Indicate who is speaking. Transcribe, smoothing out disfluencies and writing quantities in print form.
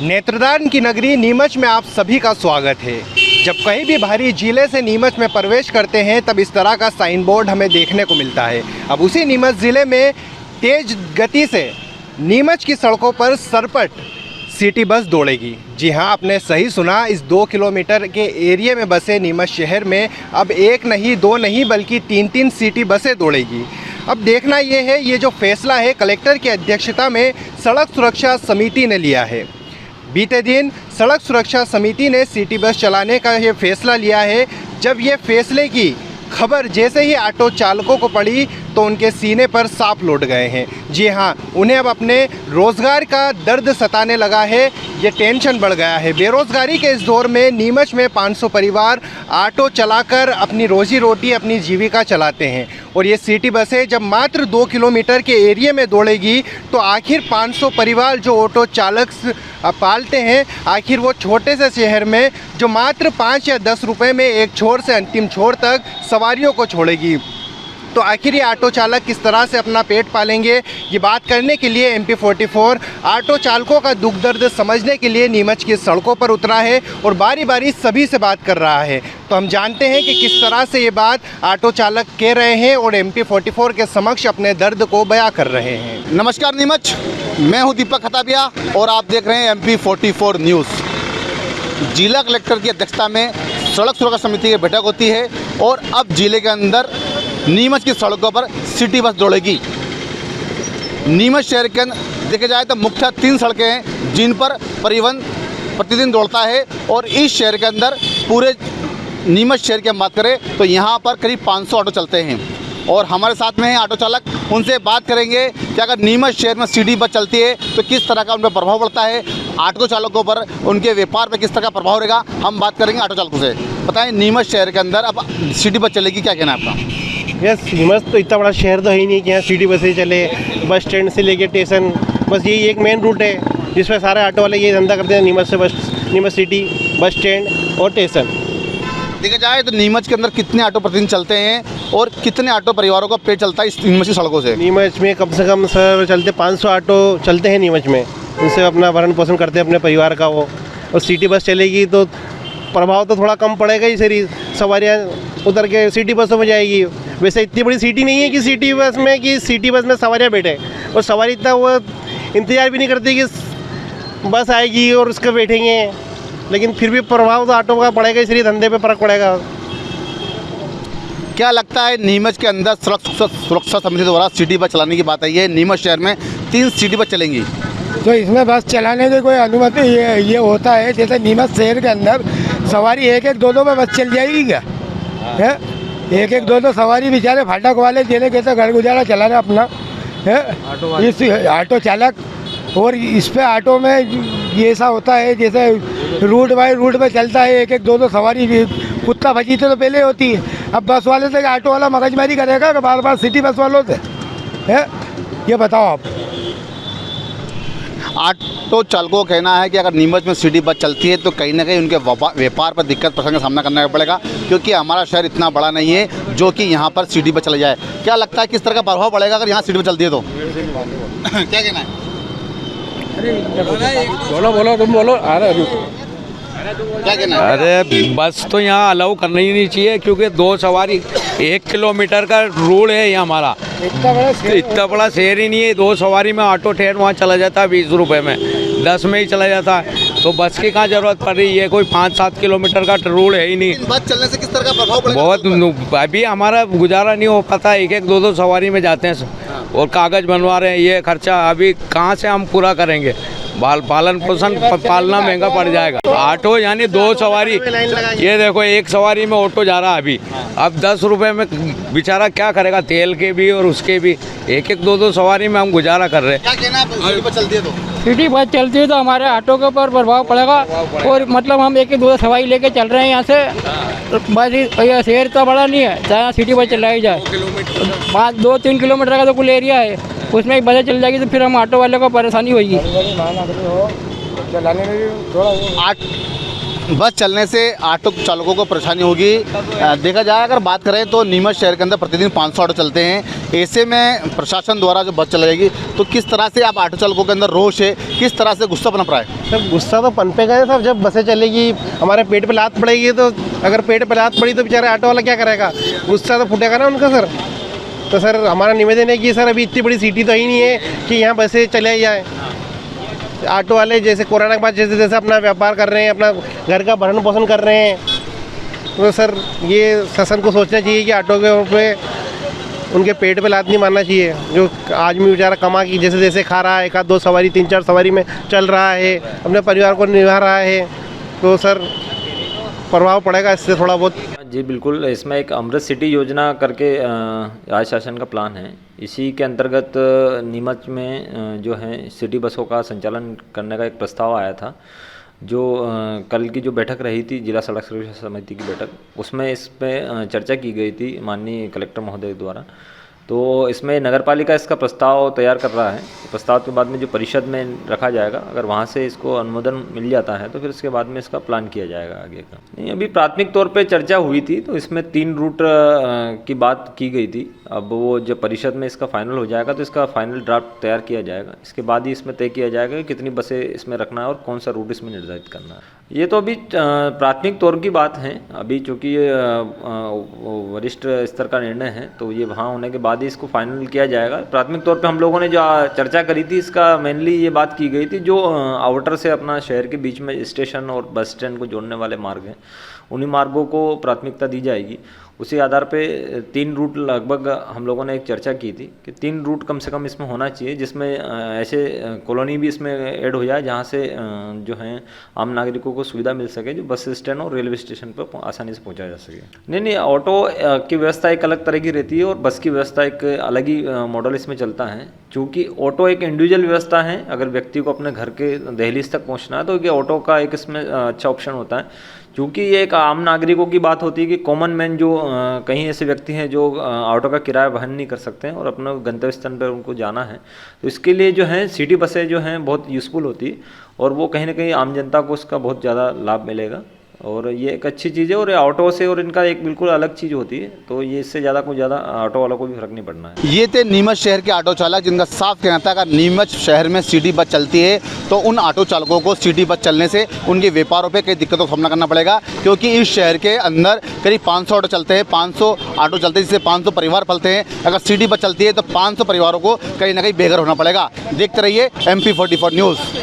Speaker 1: नेत्रदान की नगरी नीमच में आप सभी का स्वागत है। जब कहीं भी बाहरी जिले से नीमच में प्रवेश करते हैं तब इस तरह का साइन बोर्ड हमें देखने को मिलता है। अब उसी नीमच ज़िले में तेज गति से नीमच की सड़कों पर सरपट सिटी बस दौड़ेगी। जी हाँ, आपने सही सुना, इस 2 किलोमीटर के एरिया में बसे नीमच शहर में अब एक नहीं, दो नहीं, बल्कि 3-3 सिटी बसें दौड़ेगी। अब देखना ये है, ये जो फैसला है कलेक्टर की अध्यक्षता में सड़क सुरक्षा समिति ने लिया है। बीते दिन सड़क सुरक्षा समिति ने सिटी बस चलाने का ये फैसला लिया है। जब ये फैसले की खबर जैसे ही ऑटो चालकों को पड़ी तो उनके सीने पर सांप लौट गए हैं। जी हाँ, उन्हें अब अपने रोज़गार का दर्द सताने लगा है, ये टेंशन बढ़ गया है। बेरोज़गारी के इस दौर में नीमच में 500 परिवार ऑटो चलाकर अपनी रोजी रोटी, अपनी जीविका चलाते हैं और ये सिटी बसें जब मात्र 2 किलोमीटर के एरिया में दौड़ेगी तो आखिर 500 परिवार जो ऑटो चालक पालते हैं, आखिर वो छोटे से शहर में जो मात्र 5 या 10 रुपए में एक छोर से अंतिम छोर तक सवारियों को छोड़ेगी, तो आखिर ये ऑटो चालक किस तरह से अपना पेट पालेंगे? ये बात करने के लिए MP44 ऑटो चालकों का दुख दर्द समझने के लिए नीमच की सड़कों पर उतरा है और बारी बारी सभी से बात कर रहा है। तो हम जानते हैं कि किस तरह से ये बात ऑटो चालक कह रहे हैं और MP44 के समक्ष अपने दर्द को बयां कर रहे हैं।
Speaker 2: नमस्कार नीमच, मैं हूं दीपक खताबिया और आप देख रहे हैं MP44 न्यूज़। जिला कलेक्टर की अध्यक्षता में सड़क सुरक्षा समिति की बैठक होती है और अब जिले के अंदर नीमच की सड़कों पर सिटी बस दौड़ेगी। नीमच शहर के अंदर देखा जाए तो मुख्य 3 सड़कें हैं जिन पर परिवहन प्रतिदिन दौड़ता है और इस शहर के अंदर पूरे नीमच शहर की हम बात करें तो यहाँ पर करीब 500 ऑटो चलते हैं और हमारे साथ में हैं ऑटो चालक। उनसे बात करेंगे कि अगर नीमच शहर में सिटी बस चलती है तो किस तरह का उन पर प्रभाव पड़ता है, ऑटो चालकों पर, उनके व्यापार पर किस तरह का प्रभाव रहेगा, हम बात करेंगे ऑटो चालकों से। बताएं, नीमच शहर के अंदर अब सिटी बस चलेगी, क्या कहना है आपका?
Speaker 3: यस, नीमच तो इतना बड़ा शहर तो है ही नहीं कि यहाँ सिटी बसें चले। बस स्टैंड से लेके स्टेशन, बस यही एक मेन रूट है जिसमें सारे ऑटो वाले ये धंधा करते हैं। नीमच से नीमच सिटी, बस स्टैंड और स्टेशन।
Speaker 2: देखा जाए तो नीमच के अंदर कितने ऑटो प्रतिदिन चलते हैं और कितने ऑटो परिवारों का पेट चलता है इस नीमच की सड़कों से?
Speaker 3: नीमच में कम से कम सर चलते 500 ऑटो चलते हैं नीमच में। उनसे अपना भरण पोषण करते हैं अपने परिवार का वो। और सिटी बस चलेगी तो प्रभाव तो थोड़ा कम पड़ेगा ही। सर सवारियाँ उतर के सिटी बसों में जाएगी। वैसे इतनी बड़ी सिटी नहीं है कि सिटी बस में सवारियाँ बैठे, और सवारी इतना वो इंतज़ार भी नहीं करती कि बस आएगी और उसके बैठेंगे, लेकिन फिर भी प्रभाव तो ऑटो का पड़ेगा, इसलिए धंधे पे फर्क पड़ेगा।
Speaker 2: क्या लगता है नीमच के अंदर सड़क सुरक्षा समिति द्वारा सिटी बस चलाने की बात आई है, नीमच शहर में 3 सिटी बस चलेंगी,
Speaker 4: तो इसमें बस चलाने की कोई अनुमति ये होता है? जैसे नीमच शहर के अंदर सवारी 1-1, 2-2 में बस चल जाएगी क्या है? 1-1, 2-2 सवारी बेचारे फाटक वाले देने के तो घर गुजारा चला रहे अपना है इस ऑटो चालक। और इस पे ऑटो में ये ऐसा होता है जैसे रूट बाय रूट पे चलता है, 1-1, 2-2 सवारी कुत्ता भजी तो पहले होती है। अब बस वाले से ऑटो वाला मगजमारी करेगा कि बार बार सिटी बस वालों से है? ये बताओ आप।
Speaker 2: ऑटो चालकों का कहना है कि अगर नीमच में सिटी बस चलती है तो कहीं ना कहीं उनके व्यापार पर दिक्कत परेशानी का सामना करना पड़ेगा, क्योंकि हमारा शहर इतना बड़ा नहीं है जो कि यहाँ पर सिटी बस चली जाए। क्या लगता है किस तरह का प्रभाव पड़ेगा अगर यहाँ सिटी बस चलती है तो? क्या कहना है?
Speaker 5: बोलो तुम बोलो।
Speaker 2: क्या कहना है?
Speaker 5: अरे बस तो यहाँ अलाउ करना ही नहीं चाहिए, क्योंकि 2 सवारी 1 किलोमीटर का रूल है ये हमारा। इतना बड़ा शहर ही नहीं है। 2 सवारी में ऑटो ठहर वहाँ चला जाता है 20 रुपये में, 10 में ही चला जाता है, तो बस की कहाँ ज़रूरत पड़ रही है? कोई 5-7 किलोमीटर का रूल है ही नहीं।
Speaker 2: बस चलने से किस तरह का प्रभाव पड़ेगा?
Speaker 5: बहुत, अभी हमारा गुजारा नहीं हो पाता। 1-1, 2-2 सवारी में जाते हैं और कागज़ बनवा रहे हैं, ये खर्चा अभी कहाँ से हम पूरा करेंगे? पालन पोषण पालना महंगा पड़ जाएगा। ऑटो यानी 2 सवारी, ये देखो 1 सवारी में ऑटो जा रहा है अभी, अब 10 रुपये में बेचारा क्या करेगा? तेल के भी और उसके भी। 1-1, 2-2 सवारी में हम गुजारा कर रहे हैं।
Speaker 2: क्या कहना है? सिटी बस चलती है तो?
Speaker 6: सिटी बस चलती है तो हमारे ऑटो के ऊपर प्रभाव पड़ेगा। और मतलब हम 1-1, 2 सवारी लेके चल रहे हैं यहाँ से। बस ये शहर इतना बड़ा नहीं है जहाँ सिटी बस चलाई जाए। 2-3 किलोमीटर का तो कुल एरिया है, उसमें एक बसें चल जाएगी तो फिर हम ऑटो वाले को परेशानी होगी।
Speaker 2: बस चलने से ऑटो चालकों को परेशानी होगी। देखा जाए अगर बात करें तो नीमच शहर के अंदर प्रतिदिन 500 ऑटो चलते हैं। ऐसे में प्रशासन द्वारा जो बस चलाएगी तो किस तरह से आप ऑटो चालकों के अंदर रोष है, किस तरह से गुस्सा पनप रहा है?
Speaker 3: सर गुस्सा तो पनपेगा है सर, जब बसें चलेगी हमारे पेट पे लात पड़ेगी, तो अगर पेट पे लात पड़ी तो बेचारे ऑटो वाला क्या करेगा, गुस्सा तो फूटेगा ना उनका सर। तो सर हमारा निवेदन है कि सर अभी इतनी बड़ी सिटी तो ही नहीं है कि यहाँ बसें चले जाए। ऑटो वाले जैसे कोरोना के बाद जैसे जैसे अपना व्यापार कर रहे हैं, अपना घर का भरण पोषण कर रहे हैं, तो सर ये शासन को सोचना चाहिए कि ऑटो के पे उनके पेट पे लात नहीं मारना चाहिए। जो आदमी बेचारा कमा की जैसे जैसे खा रहा है, एक आध दो सवारी 3-4 सवारी में चल रहा है, अपने परिवार को निभा रहा है, तो सर प्रभाव पड़ेगा इससे थोड़ा बहुत।
Speaker 7: जी बिल्कुल, इसमें एक अमृत सिटी योजना करके राज्य शासन का प्लान है। इसी के अंतर्गत नीमच में जो है सिटी बसों का संचालन करने का एक प्रस्ताव आया था। जो कल की जो बैठक रही थी जिला सड़क सुरक्षा समिति की बैठक, उसमें इस पे चर्चा की गई थी माननीय कलेक्टर महोदय द्वारा। तो इसमें नगरपालिका इसका प्रस्ताव तैयार कर रहा है। प्रस्ताव के बाद में जो परिषद में रखा जाएगा, अगर वहाँ से इसको अनुमोदन मिल जाता है तो फिर उसके बाद में इसका प्लान किया जाएगा आगे का। नहीं, अभी प्राथमिक तौर पे चर्चा हुई थी तो इसमें 3 रूट की बात की गई थी। अब वो जब परिषद में इसका फाइनल हो जाएगा तो इसका फाइनल ड्राफ्ट तैयार किया जाएगा। इसके बाद ही इसमें तय किया जाएगा कि कितनी बसें इसमें रखना है और कौन सा रूट इसमें निर्धारित करना है। ये तो अभी प्राथमिक तौर की बात है। अभी चूँकि ये वरिष्ठ स्तर का निर्णय है तो ये वहाँ होने के बाद ही इसको फाइनल किया जाएगा। प्राथमिक तौर पे हम लोगों ने जो चर्चा करी थी, इसका मेनली ये बात की गई थी जो आउटर से अपना शहर के बीच में स्टेशन और बस स्टैंड को जोड़ने वाले मार्ग हैं, उन्हीं मार्गों को प्राथमिकता दी जाएगी। उसी आधार पे 3 रूट लगभग हम लोगों ने एक चर्चा की थी कि 3 रूट कम से कम इसमें होना चाहिए, जिसमें ऐसे कॉलोनी भी इसमें ऐड हो जाए जहाँ से जो है आम नागरिकों को सुविधा मिल सके, जो बस स्टैंड और रेलवे स्टेशन पर आसानी से पहुँचाया जा सके। नहीं, ऑटो की व्यवस्था एक अलग तरह की रहती है और बस की व्यवस्था एक अलग ही मॉडल इसमें चलता है। चूँकि ऑटो एक इंडिविजुअल व्यवस्था है, अगर व्यक्ति को अपने घर के दहलीज तक पहुँचना है तो ये ऑटो का एक इसमें अच्छा ऑप्शन होता है। क्योंकि ये एक आम नागरिकों की बात होती है कि कॉमन मैन जो कहीं ऐसे व्यक्ति हैं जो ऑटो का किराया वहन नहीं कर सकते हैं और अपने गंतव्य स्थान पर उनको जाना है, तो इसके लिए जो है सिटी बसें जो हैं बहुत यूज़फुल होती है और वो कहीं ना कहीं आम जनता को उसका बहुत ज़्यादा लाभ मिलेगा और ये एक अच्छी चीज़ है। और ऑटो से और इनका एक बिल्कुल अलग चीज़ होती है, तो ये इससे ज़्यादा को ज़्यादा ऑटो वालों को भी फर्क नहीं पड़ना है।
Speaker 2: ये थे नीमच शहर के ऑटो चालक जिनका साफ कहना था अगर नीमच शहर में सिटी बस चलती है तो उन ऑटो चालकों को सिटी बस चलने से उनके व्यापारों पे कई दिक्कतों का सामना करना पड़ेगा, क्योंकि इस शहर के अंदर करीब 500 ऑटो चलते हैं, 500 ऑटो चलते हैं जिससे 500 परिवार पलते हैं। अगर सिटी बस चलती है तो 500 परिवारों को कहीं ना कहीं बेघर होना पड़ेगा। देखते रहिए MP44 न्यूज़।